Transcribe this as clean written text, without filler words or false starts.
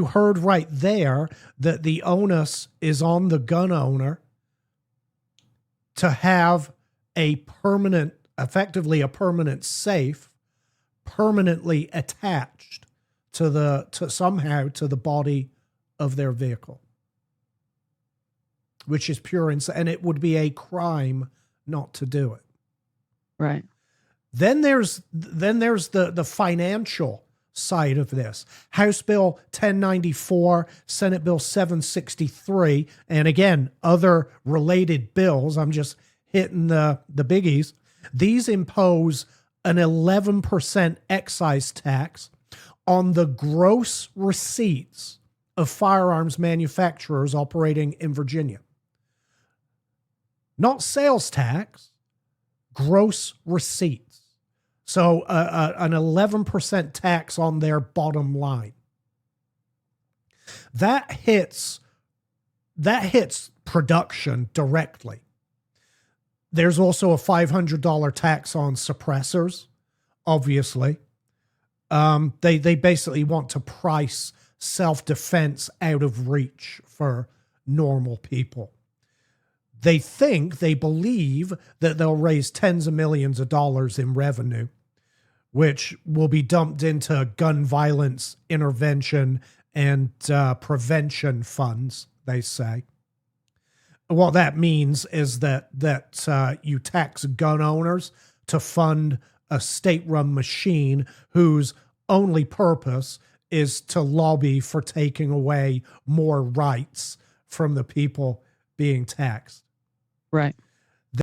heard right there that the onus is on the gun owner to have effectively a permanent safe permanently attached somehow to the body of their vehicle, which is pure insanity, and it would be a crime not to do it. Right. Then there's the financial side of this. House Bill 1094, Senate Bill 763, and again, other related bills. I'm just hitting the biggies. These impose an 11% excise tax on the gross receipts of firearms manufacturers operating in Virginia. Not sales tax, gross receipts. So an 11% tax on their bottom line. That hits production directly. There's also a $500 tax on suppressors, obviously. They basically want to price self-defense out of reach for normal people. They believe that they'll raise tens of millions of dollars in revenue, which will be dumped into gun violence intervention and prevention funds, they say. What that means is that you tax gun owners to fund a state-run machine whose only purpose is to lobby for taking away more rights from the people being taxed. Right.